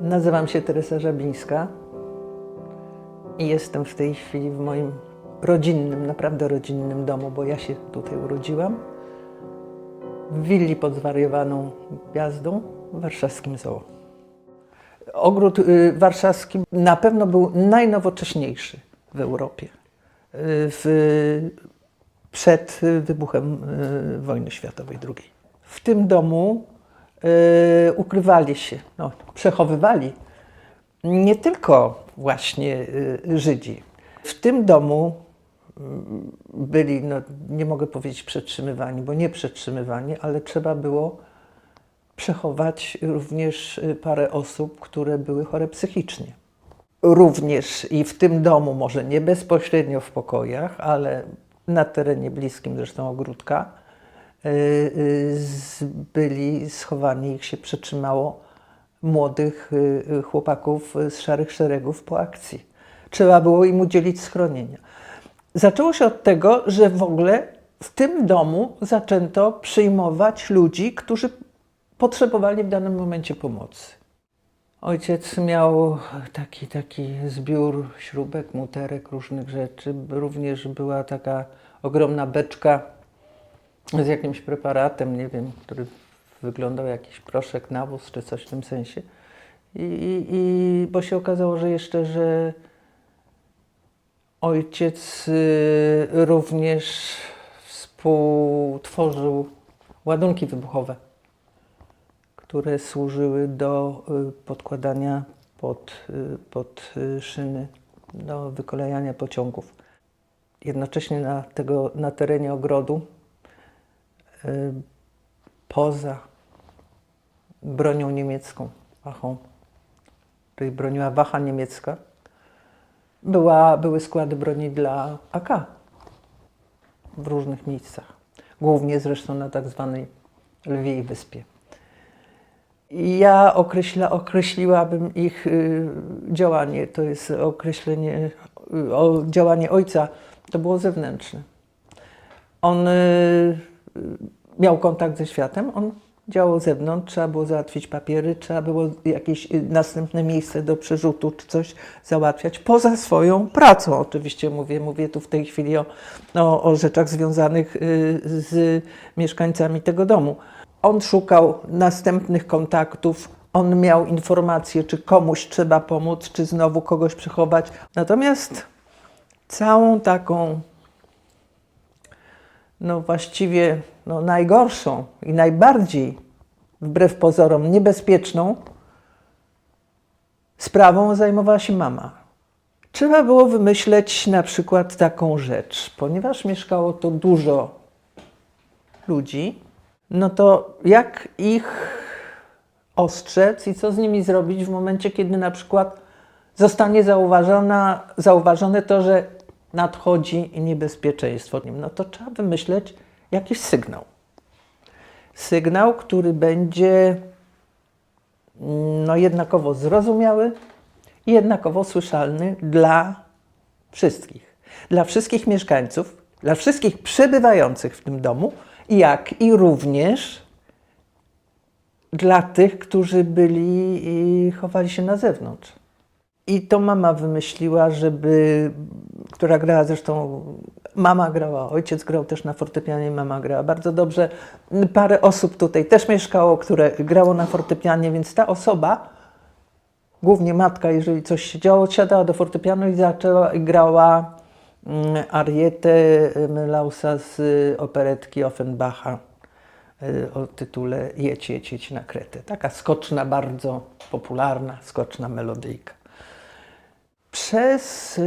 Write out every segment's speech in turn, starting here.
Nazywam się Teresa Żabińska i jestem w tej chwili w moim rodzinnym, naprawdę rodzinnym domu, bo ja się tutaj urodziłam, w willi pod zwariowaną gwiazdą w warszawskim zoo. Ogród warszawski na pewno był najnowocześniejszy w Europie przed wybuchem wojny światowej II. W tym domu ukrywali się, przechowywali nie tylko właśnie Żydzi. W tym domu byli, nie mogę powiedzieć przetrzymywani, bo nie przetrzymywani, ale trzeba było przechować również parę osób, które były chore psychicznie. Również i w tym domu, może nie bezpośrednio w pokojach, ale na terenie bliskim zresztą ogródka, byli schowani, ich się przetrzymało młodych chłopaków z Szarych Szeregów po akcji. Trzeba było im udzielić schronienia. Zaczęło się od tego, że w ogóle w tym domu zaczęto przyjmować ludzi, którzy potrzebowali w danym momencie pomocy. Ojciec miał taki zbiór śrubek, muterek, różnych rzeczy. Również była taka ogromna beczka z jakimś preparatem, nie wiem, który wyglądał jak jakiś proszek, nawóz czy coś w tym sensie. Bo się okazało, że ojciec również współtworzył ładunki wybuchowe, które służyły do podkładania pod szyny, do wykolejania pociągów. Jednocześnie na terenie ogrodu, poza bronią niemiecką, Wachą, czyli broniła Wacha niemiecka, były składy broni dla AK w różnych miejscach, głównie zresztą na tak zwanej Lwiej Wyspie. Ja określiłabym ich działanie, to jest określenie, działanie ojca, to było zewnętrzne. On miał kontakt ze światem, on działał z zewnątrz, trzeba było załatwić papiery, trzeba było jakieś następne miejsce do przerzutu czy coś załatwiać, poza swoją pracą oczywiście mówię tu w tej chwili o rzeczach związanych z mieszkańcami tego domu. On szukał następnych kontaktów, on miał informacje, czy komuś trzeba pomóc, czy znowu kogoś przechować. Natomiast całą taką, właściwie najgorszą i najbardziej, wbrew pozorom, niebezpieczną sprawą zajmowała się mama. Trzeba było wymyśleć na przykład taką rzecz, ponieważ mieszkało tu dużo ludzi, to jak ich ostrzec i co z nimi zrobić w momencie, kiedy na przykład zostanie zauważone to, że nadchodzi niebezpieczeństwo. To trzeba wymyśleć jakiś sygnał. Sygnał, który będzie jednakowo zrozumiały i jednakowo słyszalny dla wszystkich mieszkańców, dla wszystkich przebywających w tym domu, jak i również dla tych, którzy byli i chowali się na zewnątrz. I to mama wymyśliła, która grała zresztą, mama grała, ojciec grał też na fortepianie, mama grała bardzo dobrze. Parę osób tutaj też mieszkało, które grało na fortepianie, więc ta osoba, głównie matka, jeżeli coś się działo, siadała do fortepianu i grała arietę Melausa z operetki Offenbacha o tytule Jedź na Kretę. Taka skoczna, bardzo popularna, skoczna melodyjka. Przez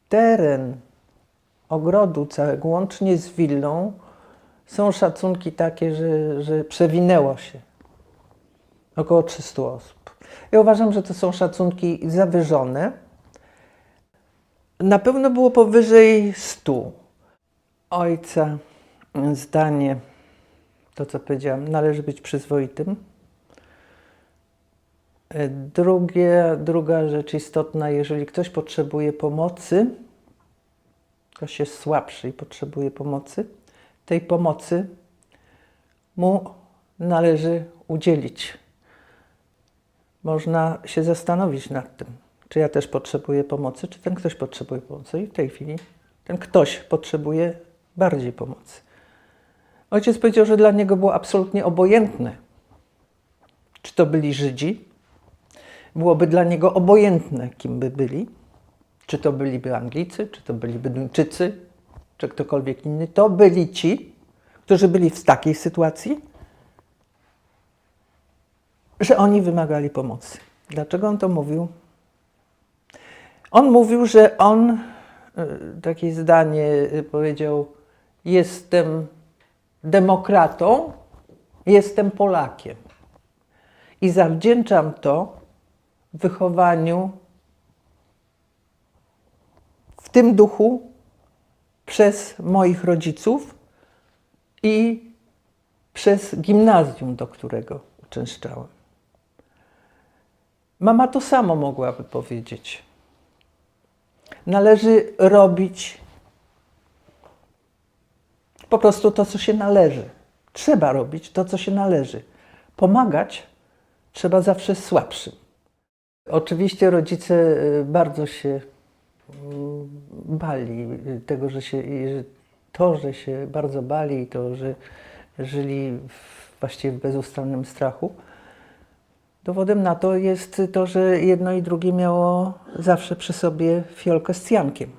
teren ogrodu całego, łącznie z willą, są szacunki takie, że przewinęło się około 300 osób. Ja uważam, że to są szacunki zawyżone. Na pewno było powyżej 100. Ojca zdanie, to co powiedziałam, należy być przyzwoitym. Druga rzecz istotna, jeżeli ktoś potrzebuje pomocy, ktoś jest słabszy i potrzebuje pomocy, tej pomocy mu należy udzielić. można się zastanowić nad tym, czy ja też potrzebuję pomocy, czy ten ktoś potrzebuje pomocy. I w tej chwili ten ktoś potrzebuje bardziej pomocy. Ojciec powiedział, że dla niego było absolutnie obojętne, czy to byli Żydzi. Byłoby dla niego obojętne, kim by byli. Czy to byliby Anglicy, czy to byliby Duńczycy, czy ktokolwiek inny. To byli ci, którzy byli w takiej sytuacji, że oni wymagali pomocy. Dlaczego on to mówił? On mówił, że on, takie zdanie powiedział, jestem demokratą, jestem Polakiem. I zawdzięczam to wychowaniu w tym duchu przez moich rodziców i przez gimnazjum, do którego uczęszczałem. Mama to samo mogłaby powiedzieć. Należy robić po prostu to, co się należy. Trzeba robić to, co się należy. Pomagać trzeba zawsze słabszym. Oczywiście rodzice bardzo się bali tego, że się bardzo bali i to, że żyli właściwie w bezustannym strachu. Dowodem na to jest to, że jedno i drugie miało zawsze przy sobie fiolkę z cjankiem.